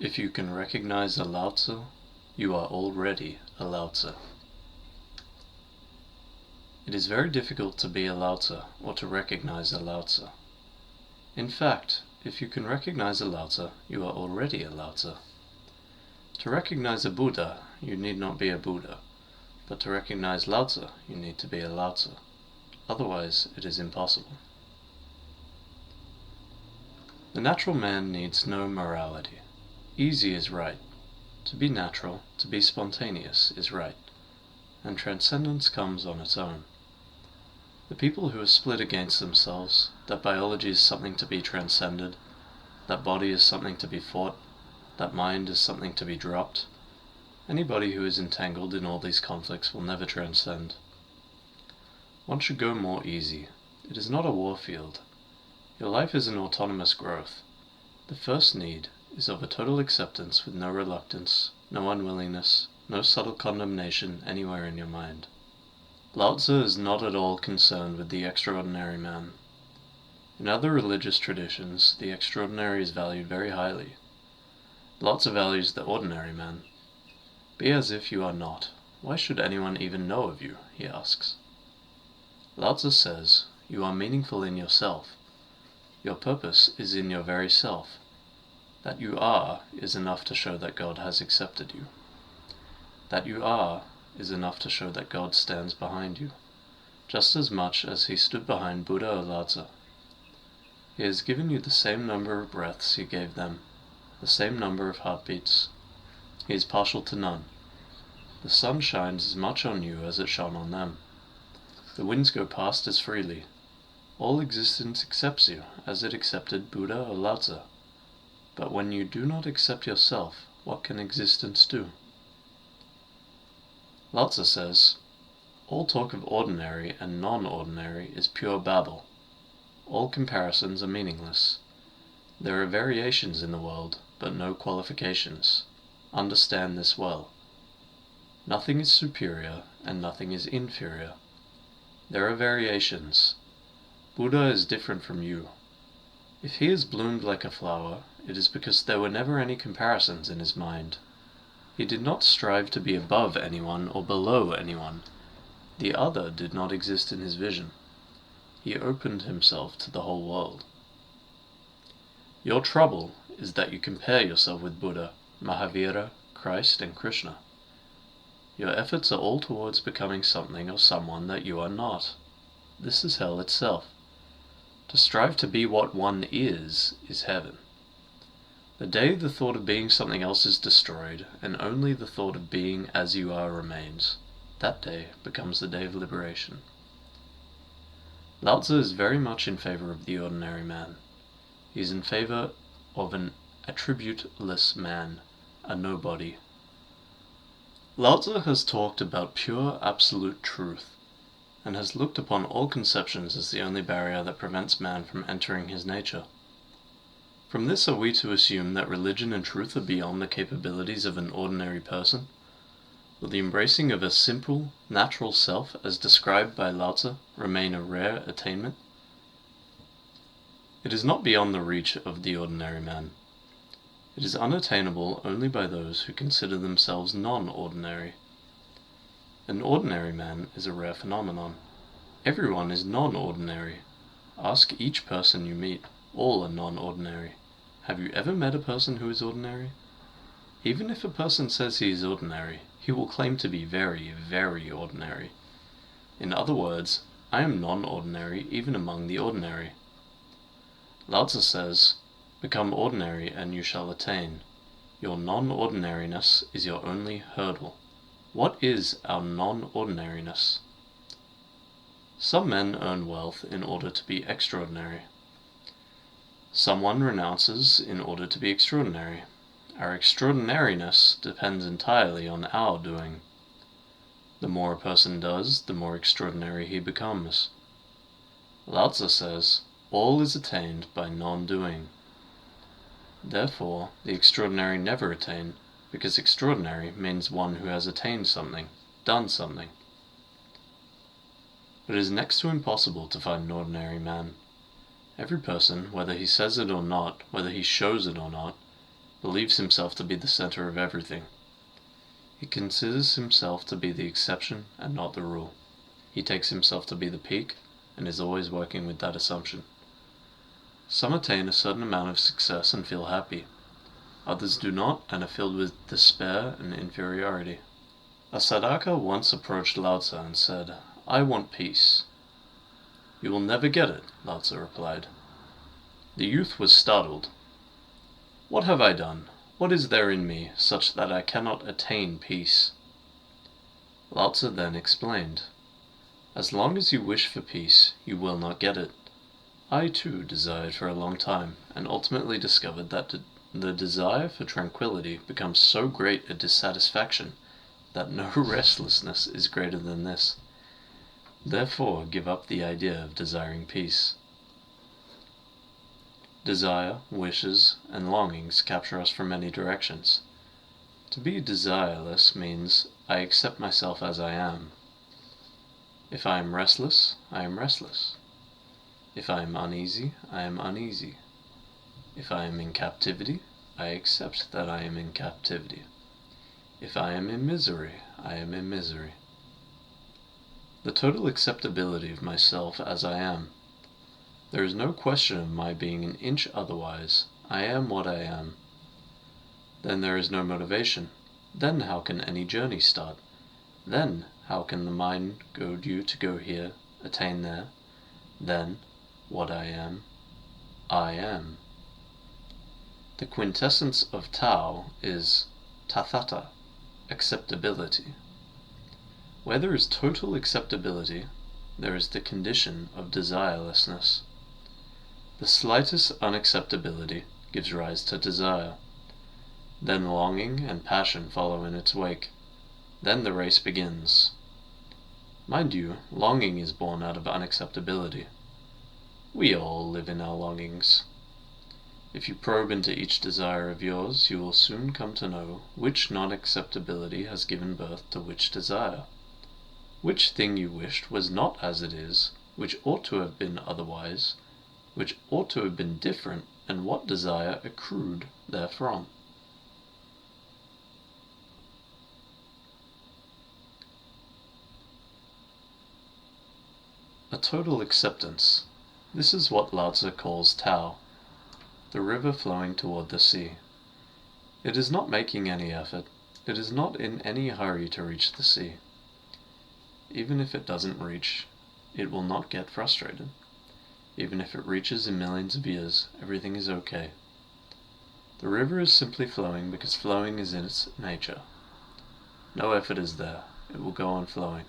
If you can recognize a Lao Tzu, you are already a Lao Tzu. It is very difficult to be a Lao Tzu or to recognize a Lao Tzu. In fact, if you can recognize a Lao Tzu, you are already a Lao Tzu. To recognize a Buddha, you need not be a Buddha, but to recognize Lao Tzu, you need to be a Lao Tzu. Otherwise, it is impossible. The natural man needs no morality. Easy is right. To be natural, to be spontaneous, is right, and transcendence comes on its own. The people who are split against themselves, that biology is something to be transcended, that body is something to be fought, that mind is something to be dropped, anybody who is entangled in all these conflicts will never transcend. One should go more easy. It is not a war field. Your life is an autonomous growth. The first need is of a total acceptance with no reluctance, no unwillingness, no subtle condemnation anywhere in your mind. Lao Tzu is not at all concerned with the extraordinary man. In other religious traditions, the extraordinary is valued very highly. Lao Tzu values the ordinary man. Be as if you are not. Why should anyone even know of you? He asks. Lao Tzu says, you are meaningful in yourself. Your purpose is in your very self. That you are is enough to show that God has accepted you. That you are is enough to show that God stands behind you, just as much as he stood behind Buddha or Lao Tzu. He has given you the same number of breaths he gave them, the same number of heartbeats. He is partial to none. The sun shines as much on you as it shone on them. The winds go past as freely. All existence accepts you as it accepted Buddha or Lao Tzu. But when you do not accept yourself, what can existence do? Lao Tzu says, all talk of ordinary and non-ordinary is pure babble. All comparisons are meaningless. There are variations in the world, but no qualifications. Understand this well. Nothing is superior and nothing is inferior. There are variations. Buddha is different from you. If he has bloomed like a flower, it is because there were never any comparisons in his mind. He did not strive to be above anyone or below anyone. The other did not exist in his vision. He opened himself to the whole world. Your trouble is that you compare yourself with Buddha, Mahavira, Christ, and Krishna. Your efforts are all towards becoming something or someone that you are not. This is hell itself. To strive to be what one is heaven. The day the thought of being something else is destroyed, and only the thought of being as you are remains, that day becomes the day of liberation. Lao Tzu is very much in favor of the ordinary man. He is in favor of an attributeless man, a nobody. Lao Tzu has talked about pure absolute truth, and has looked upon all conceptions as the only barrier that prevents man from entering his nature. From this are we to assume that religion and truth are beyond the capabilities of an ordinary person? Will the embracing of a simple, natural self, as described by Lao Tzu, remain a rare attainment? It is not beyond the reach of the ordinary man. It is unattainable only by those who consider themselves non-ordinary. An ordinary man is a rare phenomenon. Everyone is non-ordinary. Ask each person you meet. All are non-ordinary. Have you ever met a person who is ordinary? Even if a person says he is ordinary, he will claim to be very, very ordinary. In other words, I am non-ordinary even among the ordinary. Lao Tzu says, become ordinary and you shall attain. Your non-ordinariness is your only hurdle. What is our non-ordinariness? Some men earn wealth in order to be extraordinary. Someone renounces in order to be extraordinary. Our extraordinariness depends entirely on our doing. The more a person does, the more extraordinary he becomes. Lao Tzu says, all is attained by non-doing. Therefore, the extraordinary never attain, because extraordinary means one who has attained something, done something. But it is next to impossible to find an ordinary man. Every person, whether he says it or not, whether he shows it or not, believes himself to be the center of everything. He considers himself to be the exception and not the rule. He takes himself to be the peak and is always working with that assumption. Some attain a certain amount of success and feel happy. Others do not and are filled with despair and inferiority. A sadhaka once approached Lao Tzu and said, "I want peace." "You will never get it," Lao Tzu replied. The youth was startled. "What have I done? What is there in me such that I cannot attain peace?" Lao Tzu then explained, "As long as you wish for peace, you will not get it. I too desired for a long time, and ultimately discovered that the desire for tranquility becomes so great a dissatisfaction that no restlessness is greater than this. Therefore give up the idea of desiring peace." Desire, wishes, and longings capture us from many directions. To be desireless means I accept myself as I am. If I am restless, I am restless. If I am uneasy, I am uneasy. If I am in captivity, I accept that I am in captivity. If I am in misery, I am in misery. The total acceptability of myself as I am. There is no question of my being an inch otherwise. I am what I am. Then there is no motivation. Then how can any journey start? Then how can the mind goad you to go here, attain there? Then, what I am, I am. The quintessence of Tao is tathata, acceptability. Where there is total acceptability, there is the condition of desirelessness. The slightest unacceptability gives rise to desire. Then longing and passion follow in its wake. Then the race begins. Mind you, longing is born out of unacceptability. We all live in our longings. If you probe into each desire of yours, you will soon come to know which non-acceptability has given birth to which desire. Which thing you wished was not as it is, which ought to have been otherwise, which ought to have been different, and what desire accrued therefrom. A total acceptance. This is what Lao Tzu calls Tao, the river flowing toward the sea. It is not making any effort. It is not in any hurry to reach the sea. Even if it doesn't reach, it will not get frustrated. Even if it reaches in millions of years, everything is okay. The river is simply flowing because flowing is in its nature. No effort is there. It will go on flowing.